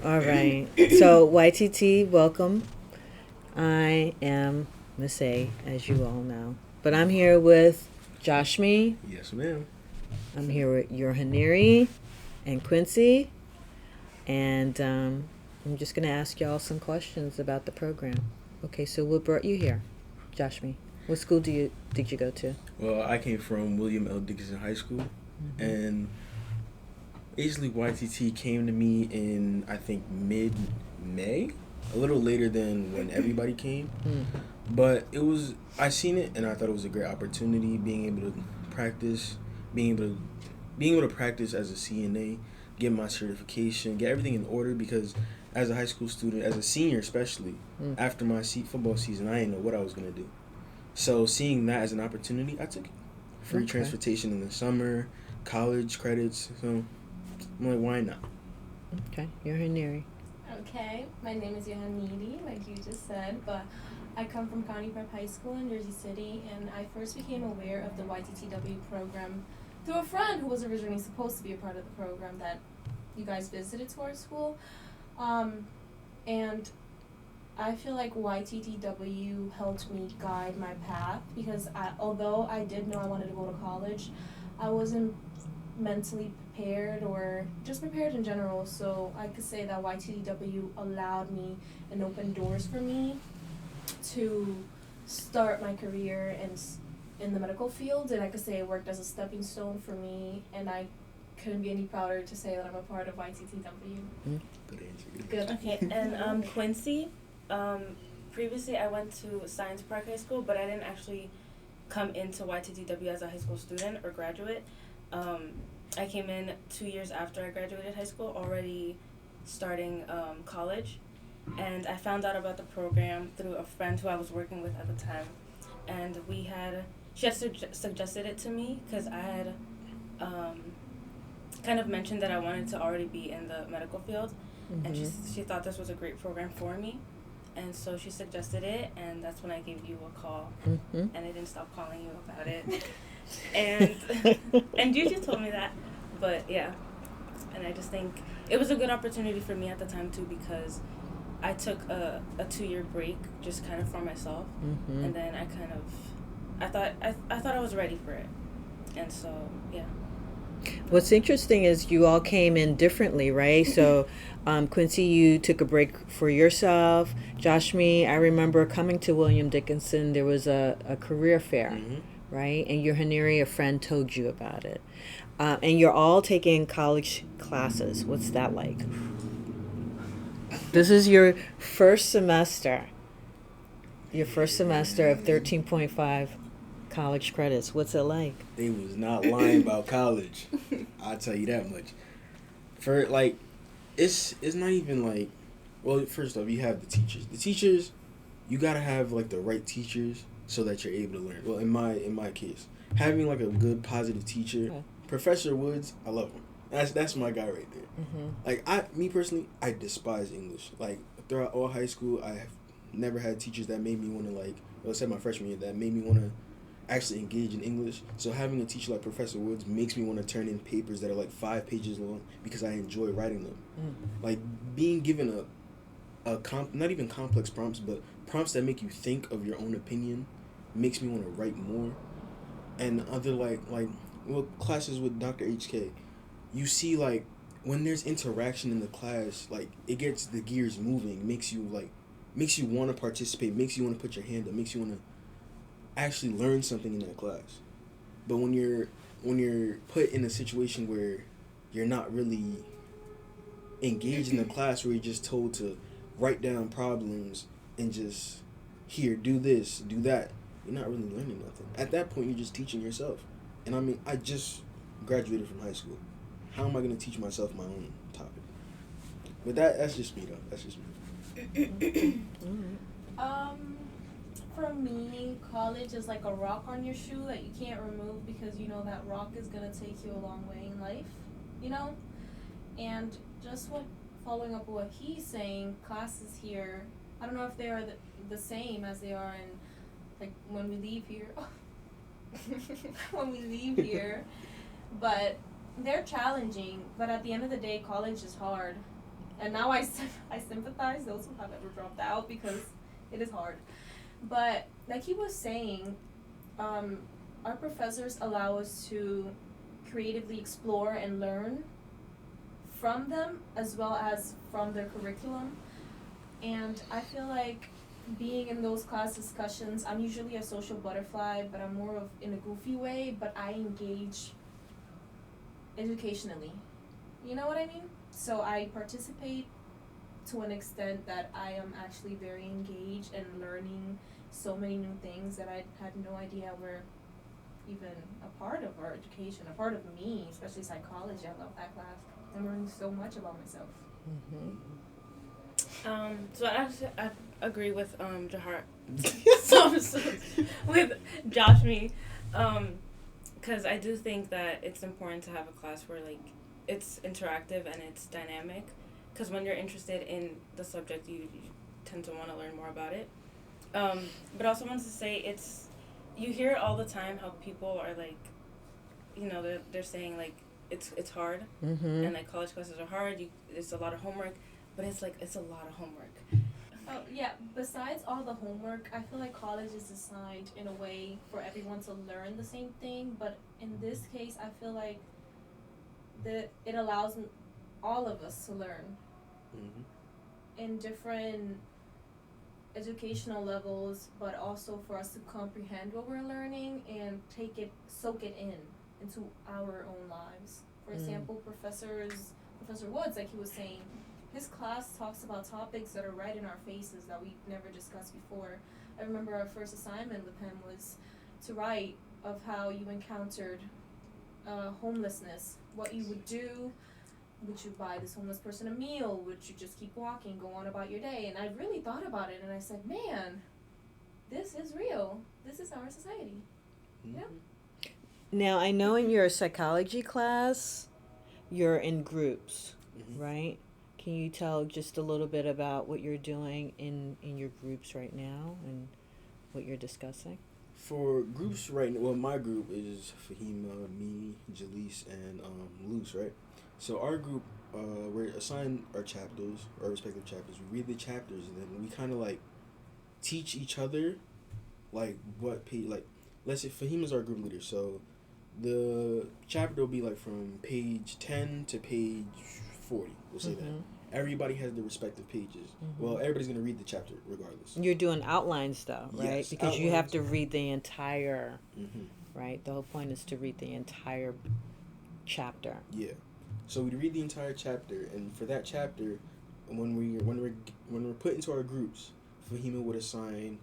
All right. So, YTT, welcome. I am Miss A, as you all know. But I'm here with Joshmi. Yes, ma'am. I'm here with Yohaniri and Quincy. And I'm just going to ask y'all some questions about the program. Okay, so what brought you here, Joshmi? What school did you go to? Well, I came from William L. Dickinson High School, and basically YTT came to me in, I think, mid-May, a little later than when everybody came. But I seen it and I thought it was a great opportunity, being able to practice, being able to practice as a CNA, get my certification, get everything in order, because as a high school student, as a senior especially, after my football season, I didn't know what I was going to do. So seeing that as an opportunity, I took it. Free transportation in the summer, college credits, so I'm like, why not? Okay, Yohaniri. Okay, my name is Yohaniri, like you just said, but I come from County Prep High School in Jersey City, and I first became aware of the YTTW program through a friend who was originally supposed to be a part of the program that you guys visited to our school. And I feel like YTTW helped me guide my path, because although I did know I wanted to go to college, I wasn't mentally prepared or just prepared in general, so I could say that YTTW allowed me and opened doors for me to start my career in the medical field, and I could say it worked as a stepping stone for me, and I couldn't be any prouder to say that I'm a part of YTTW. Good answer. Good. Okay, and Quincy, previously I went to Science Park High School, but I didn't actually come into YTTW as a high school student or graduate. I came in 2 years after I graduated high school, already starting college, and I found out about the program through a friend who I was working with at the time, and she had suggested it to me because I had kind of mentioned that I wanted to already be in the medical field, and she thought this was a great program for me, and so she suggested it, and that's when I gave you a call, and I didn't stop calling you about it. And you just told me that, but yeah, and I just think it was a good opportunity for me at the time too, because I took a 2-year break just kind of for myself, and then I thought I was ready for it, and so yeah. What's interesting is you all came in differently, right? So, Quincy, you took a break for yourself. Joshmi, I remember coming to William Dickinson. There was a career fair, right? And Yohaniri, a friend, told you about it. And you're all taking college classes. What's that like? This is your first semester. Your first semester of 13.5 college credits. What's it like? They was not lying about college. I'll tell you that much. For it's not even like, well, first off, you have the teachers. The teachers, you gotta have like the right teachers so that you're able to learn. Well, in my case, having like a good positive teacher, Professor Woods, I love him. That's my guy right there. Like me personally, I despise English. Like throughout all high school, I have never had teachers that made me want to except my freshman year, that made me want to actually engage in English. So having a teacher like Professor Woods makes me want to turn in papers that are like 5 pages long because I enjoy writing them. Like being given not even complex prompts, but prompts that make you think of your own opinion makes me want to write more. And other classes with Dr. HK, you see like when there's interaction in the class, like it gets the gears moving, makes you want to participate, makes you want to put your hand up, makes you want to actually learn something in that class. But when you're put in a situation where you're not really engaged in the class, where you're just told to write down problems and just here, do this, do that, you're not really learning nothing. At that point, you're just teaching yourself. And I mean, I just graduated from high school. How am I going to teach myself my own topic? But that's just me, though. That's just me. For me, college is like a rock on your shoe that you can't remove, because you know that rock is going to take you a long way in life, you know? And just following up with what he's saying, classes here, I don't know if they are the same as they are in, like, when we leave here. When we leave here. But they're challenging, but at the end of the day, college is hard. And now I sympathize those who have ever dropped out because it is hard. But like he was saying, our professors allow us to creatively explore and learn from them as well as from their curriculum. And I feel like being in those class discussions, I'm usually a social butterfly, but I'm more of in a goofy way, but I engage educationally. You know what I mean? So I participate to an extent that I am actually very engaged and learning so many new things that I had no idea were even a part of our education, a part of me, especially psychology. I love that class. I'm learning so much about myself. So I agree with Jahar. so with Josh me, because I do think that it's important to have a class where like it's interactive and it's dynamic. Because when you're interested in the subject, you tend to want to learn more about it. But I also wanted to say you hear all the time how people are like, you know, they're saying like it's hard and like college classes are hard. It's a lot of homework, but it's a lot of homework. Oh yeah. Besides all the homework, I feel like college is designed in a way for everyone to learn the same thing. But in this case, I feel like it allows all of us to learn in different educational levels, but also for us to comprehend what we're learning and soak it into our own lives. For example, Professor Woods, like he was saying, his class talks about topics that are right in our faces that we've never discussed before. I remember our first assignment with him was to write of how you encountered homelessness, what you would do. Would you buy this homeless person a meal? Would you just keep walking, go on about your day? And I really thought about it, and I said, man, this is real. This is our society. Yeah. Now, I know in your psychology class, you're in groups, right? Can you tell just a little bit about what you're doing in your groups right now and what you're discussing? For groups right now, well, my group is Fahima, me, Jaleese, and Luce, right? So our group, we're assigned our chapters, our respective chapters. We read the chapters, and then we kind of like teach each other, like what page. Like, let's say Fahima's our group leader, so the chapter will be like from page 10 to page 40. We'll say that. Everybody has their respective pages. Well, everybody's gonna read the chapter regardless. You're doing outlines though, right? Yes, because you outlines. have to read the entire, right? The whole point is to read the entire chapter. Yeah. So we read the entire chapter, and for that chapter, when we're put into our groups, Fahima would assign.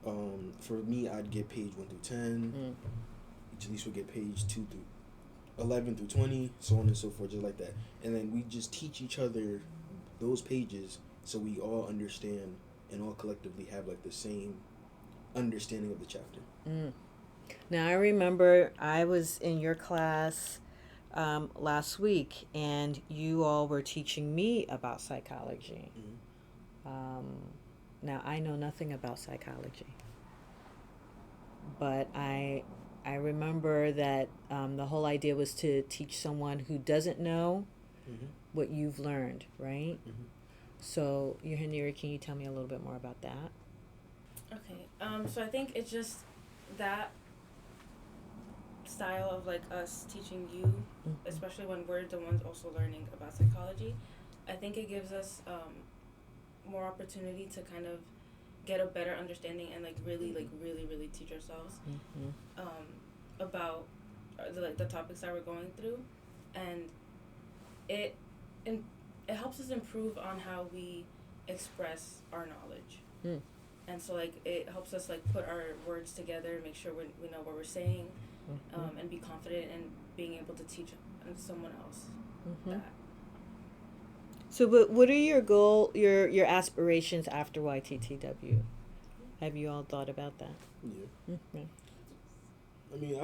For me, I'd get page 1 through 10. Jaleese would get page 2 through 11 through 20, so on and so forth, just like that. And then we just teach each other those pages, so we all understand and all collectively have like the same understanding of the chapter. Now I remember I was in your class last week, and you all were teaching me about psychology. Now I know nothing about psychology, but I remember that the whole idea was to teach someone who doesn't know what you've learned, right? So, Yohanira, can you tell me a little bit more about that? Okay. So I think it's just that style of like us teaching you, especially when we're the ones also learning about psychology. I think it gives us more opportunity to kind of get a better understanding and like really teach ourselves about the topics that we're going through, and it helps us improve on how we express our knowledge. And so like it helps us like put our words together, make sure we know what we're saying, and be confident in being able to teach someone else that. So, what are your aspirations after YTTW? Have you all thought about that? Yeah. I mean,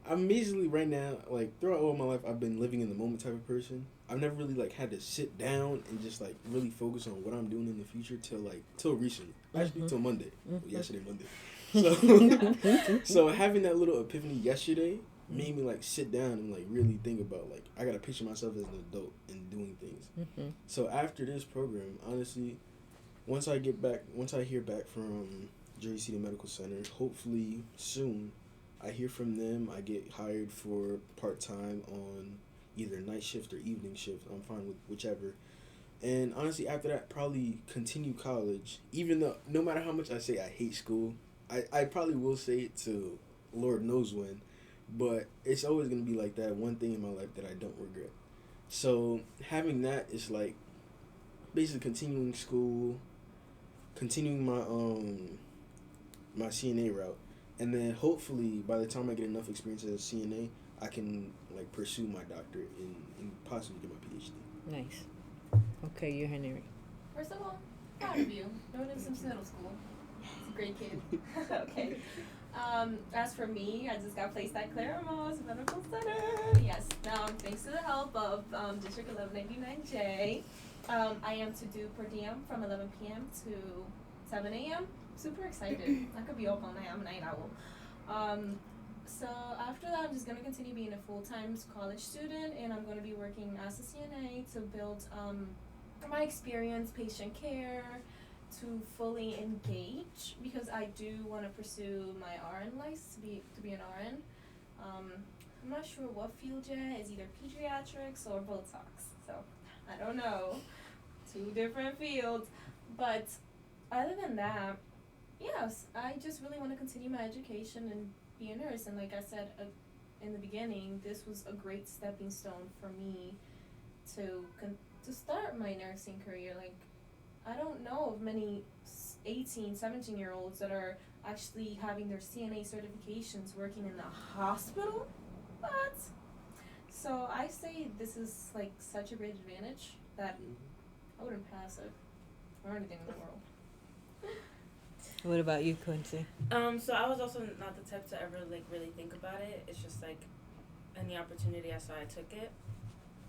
I'm basically right now, like throughout all my life, I've been living in the moment type of person. I've never really like had to sit down and just like really focus on what I'm doing in the future till recently. Actually, till yesterday Monday. So having that little epiphany yesterday made me like sit down and like really think about like I gotta picture myself as an adult and doing things. Mm-hmm. So after this program, honestly, once I hear back from Jersey City Medical Center, hopefully soon, I hear from them. I get hired for part-time on either night shift or evening shift. I'm fine with whichever. And honestly, after that, probably continue college. Even though, no matter how much I say I hate school, I probably will say it to Lord knows when. But it's always going to be like that one thing in my life that I don't regret. So having that is like basically continuing school, continuing my CNA route, and then hopefully by the time I get enough experience as a CNA, I can like pursue my doctorate and possibly get my PhD. Nice. Okay, you, Henry. First of all, proud of you. Known him since middle school. He's a great kid. Okay. As for me, I just got placed at Claremont Medical Center. Yes. Thanks to the help of District 1199J, I am to do per diem from 11 p.m. to 7 a.m. Super excited. I could be up all night. I'm a night owl. So after that, I'm just going to continue being a full-time college student, and I'm going to be working as a CNA to build my experience, patient care, to fully engage, because I do want to pursue my RN license to be an RN. I'm not sure what field yet. It's either pediatrics or Botox. So I don't know. 2 different fields. But other than that, yes, I just really want to continue my education and be a nurse. And like I said in the beginning, this was a great stepping stone for me to start my nursing career. Like, I don't know of many 18, 17-year-olds that are actually having their CNA certifications working in the hospital. But, so I say this is like such a great advantage that I wouldn't pass it for anything in the world. What about you, Quincy? So I was also not the type to ever like really think about it. It's just like any opportunity I saw, I took it.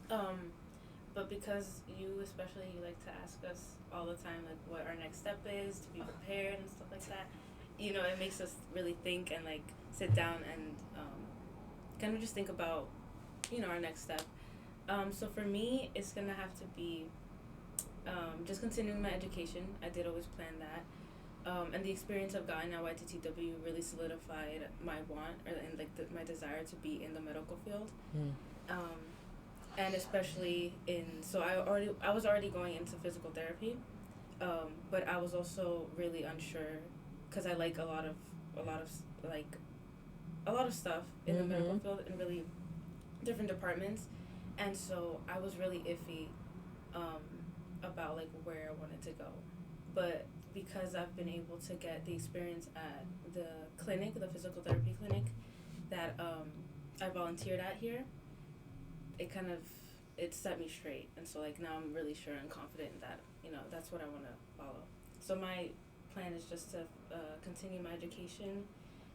But because you especially, you like to ask us all the time like what our next step is, to be prepared and stuff like that, you know, it makes us really think and like sit down and kind of just think about, you know, our next step. So for me, it's gonna have to be just continuing my education. I did always plan that. And the experience I've gotten at YTTW really solidified my want and like my desire to be in the medical field. And especially I was already going into physical therapy, but I was also really unsure because I like a lot of stuff in the medical field in really different departments, and so I was really iffy about like where I wanted to go. But because I've been able to get the experience at the clinic, the physical therapy clinic that I volunteered at here, it set me straight. And so like now I'm really sure and confident that, you know, that's what I want to follow. So my plan is just to continue my education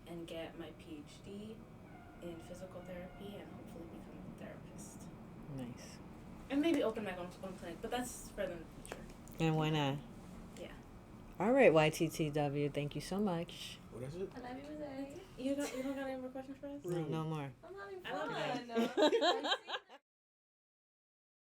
and get my PhD in physical therapy and hopefully become a therapist. Nice. And maybe open my own clinic, but that's further in the future. And why not? Yeah. All right, YTTW, thank you so much. What is it? I love you, Jose. You don't got any more questions for us? No more. I'm having I love fun.